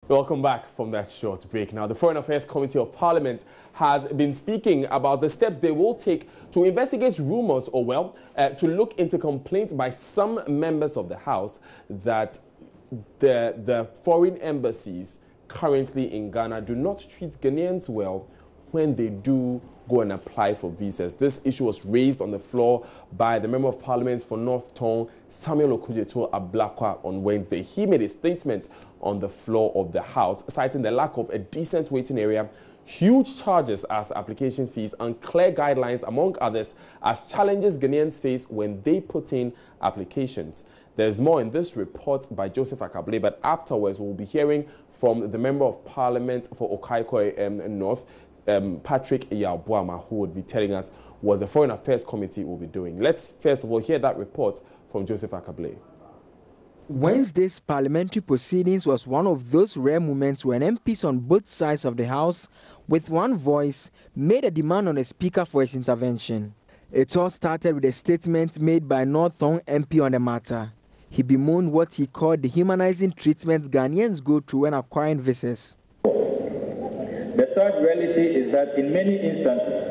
Welcome back from that short break. Now, the Foreign Affairs Committee of Parliament has been speaking about the steps they will take to investigate rumors to look into complaints by some members of the House that the foreign embassies currently in Ghana do not treat Ghanaians well when they do go and apply for visas. This issue was raised on the floor by the Member of Parliament for North Tongue, Samuel Okudzeto Ablakwa, on Wednesday. He made a statement on the floor of the House, citing the lack of a decent waiting area, huge charges as application fees, unclear guidelines, among others, as challenges Ghanaians face when they put in applications. There's more in this report by Joseph Akable, but afterwards we'll be hearing from the Member of Parliament for Okaikoi North, Patrick Yabuama, who would be telling us what the Foreign Affairs Committee will be doing. Let's first of all hear that report from Joseph Akable. Wednesday's parliamentary proceedings was one of those rare moments when MPs on both sides of the House, with one voice, made a demand on the Speaker for his intervention. It all started with a statement made by North Tongue MP on the matter. He bemoaned what he called the humanizing treatment Ghanaians go through when acquiring visas. The sad reality is that in many instances,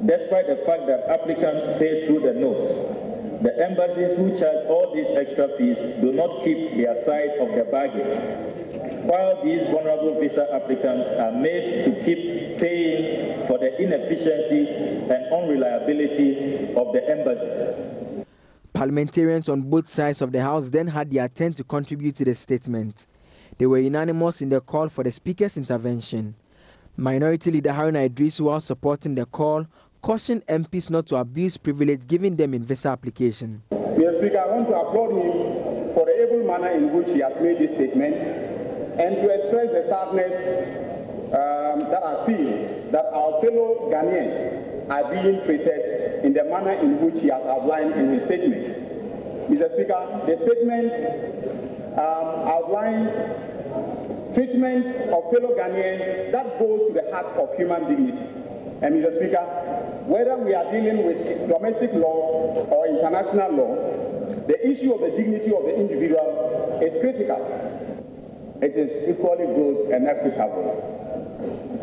despite the fact that applicants pay through the nose, the embassies who charge all these extra fees do not keep their side of the bargain, while these vulnerable visa applicants are made to keep paying for the inefficiency and unreliability of the embassies. Parliamentarians on both sides of the House then had their turn to contribute to the statement. They were unanimous in the call for the Speaker's intervention. Minority Leader Haruna Idris, while supporting the call, cautioned MPs not to abuse privilege given them in visa application. Mr. Speaker, I want to applaud him for the able manner in which he has made this statement and to express the sadness that I feel that our fellow Ghanaians are being treated in the manner in which he has outlined in his statement. Mr. Speaker, the statement outlines treatment of fellow Ghanaians that goes to the heart of human dignity. And Mr. Speaker, whether we are dealing with domestic law or international law, the issue of the dignity of the individual is critical. It is equally good and equitable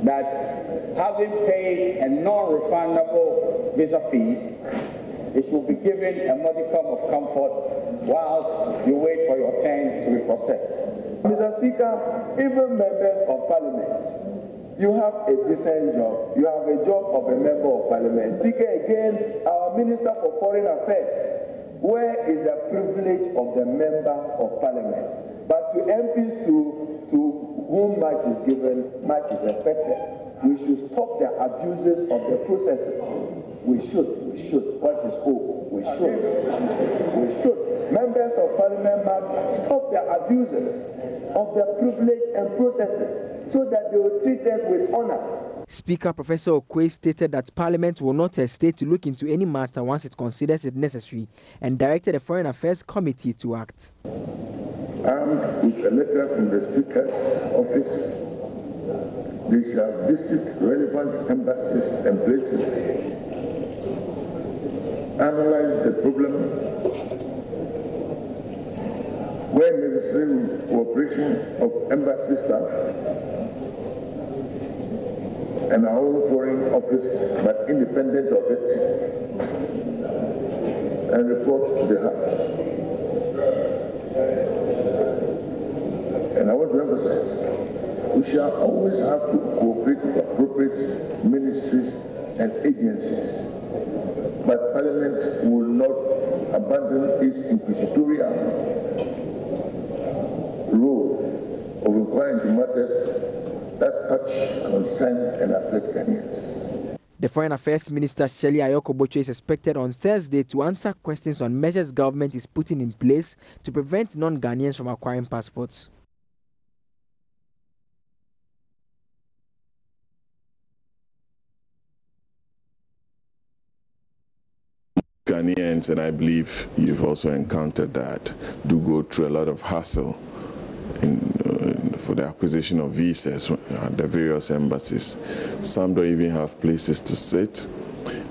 that having paid a non-refundable visa fee, it will be given a modicum of comfort whilst you wait for your turn to be processed. Mr. Speaker, even members of Parliament, you have a decent job. You have a job of a member of Parliament. Speaker, again, our Minister for Foreign Affairs, where is the privilege of the member of Parliament? But to MPs to whom much is given, much is expected. We should stop the abuses of the processes. We should. What is hope? We should. Members of Parliament must stop the abuses of the privilege and processes so that they will treat us with honor. Speaker Professor Okwe stated that Parliament will not hesitate to look into any matter once it considers it necessary and directed the Foreign Affairs Committee to act. Armed with a letter from the Speaker's office, they shall visit relevant embassies and places, analyze the problem, where necessary cooperation of embassy staff and our own foreign office, but independent of it, and report to the House. And I want to emphasize, we shall always have to cooperate with appropriate ministries and agencies, but Parliament will not abandon its inquisitorial role of inquiring into matters that touch, concern, and affect Ghanaians. The Foreign Affairs Minister Shirley Ayoko Botchwey is expected on Thursday to answer questions on measures government is putting in place to prevent non-Ghanaians from acquiring passports. Ghanaians, and I believe you've also encountered that, do go through a lot of hassle for the acquisition of visas at the various embassies. Some don't even have places to sit.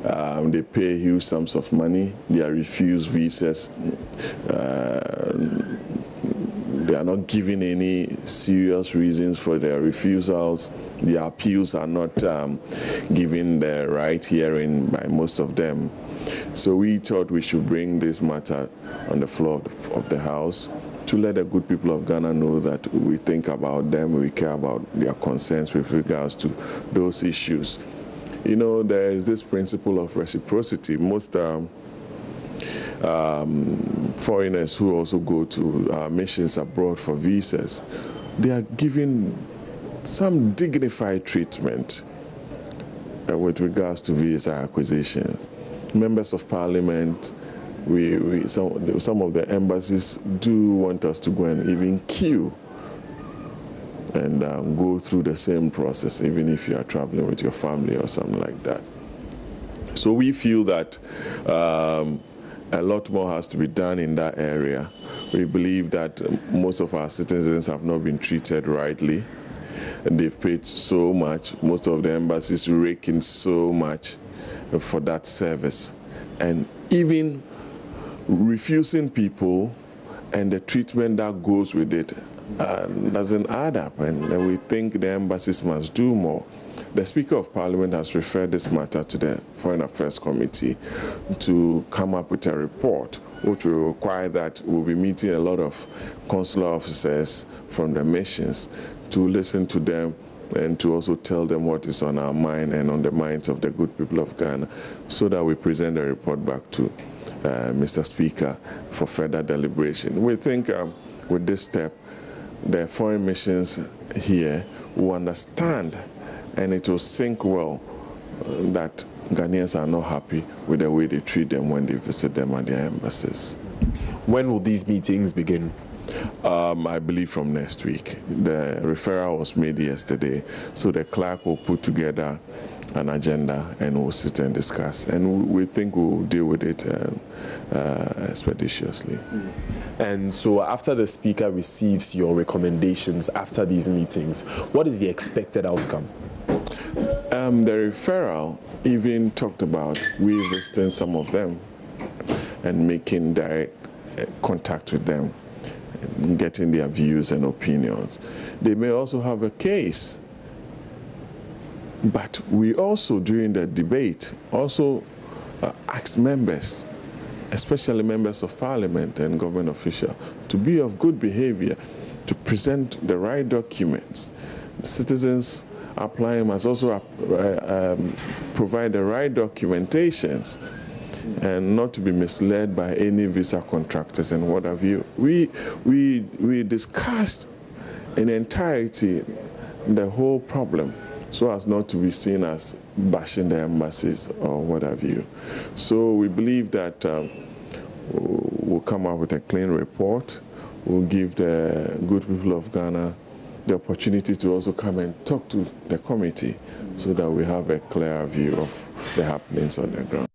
They pay huge sums of money. They are refused visas. They are not giving any serious reasons for their refusals. The appeals are not given the right hearing by most of them. So we thought we should bring this matter on the floor of the House to let the good people of Ghana know that we think about them, we care about their concerns with regards to those issues. You know, there is this principle of reciprocity. Most foreigners who also go to missions abroad for visas, they are given some dignified treatment with regards to visa acquisitions. Members of Parliament, some of the embassies do want us to go and even queue and go through the same process, even if you are traveling with your family or something like that. So we feel that a lot more has to be done in that area. We believe that most of our citizens have not been treated rightly. And they've paid so much. Most of the embassies rake in so much for that service. And even refusing people and the treatment that goes with it doesn't add up. And we think the embassies must do more. The Speaker of Parliament has referred this matter to the Foreign Affairs Committee to come up with a report, which will require that we'll be meeting a lot of consular officers from the missions to listen to them and to also tell them what is on our mind and on the minds of the good people of Ghana, so that we present the report back to Mr. Speaker for further deliberation. We think with this step, the foreign missions here will understand and it will sink well that Ghanaians are not happy with the way they treat them when they visit them at their embassies. When will these meetings begin? I believe from next week. The referral was made yesterday, so the clerk will put together an agenda and we'll sit and discuss. And we think we'll deal with it expeditiously. And so after the Speaker receives your recommendations after these meetings, what is the expected outcome? The referral even talked about revisiting some of them and making direct contact with them, getting their views and opinions. They may also have a case, but we also, during the debate, also asked members, especially members of Parliament and government officials, to be of good behavior, to present the right documents. Citizens applying must also provide the right documentations and not to be misled by any visa contractors and what have you. We discussed in entirety the whole problem, so as not to be seen as bashing the embassies or what have you. So we believe that we'll come up with a clean report. We'll give the good people of Ghana the opportunity to also come and talk to the committee so that we have a clear view of the happenings on the ground.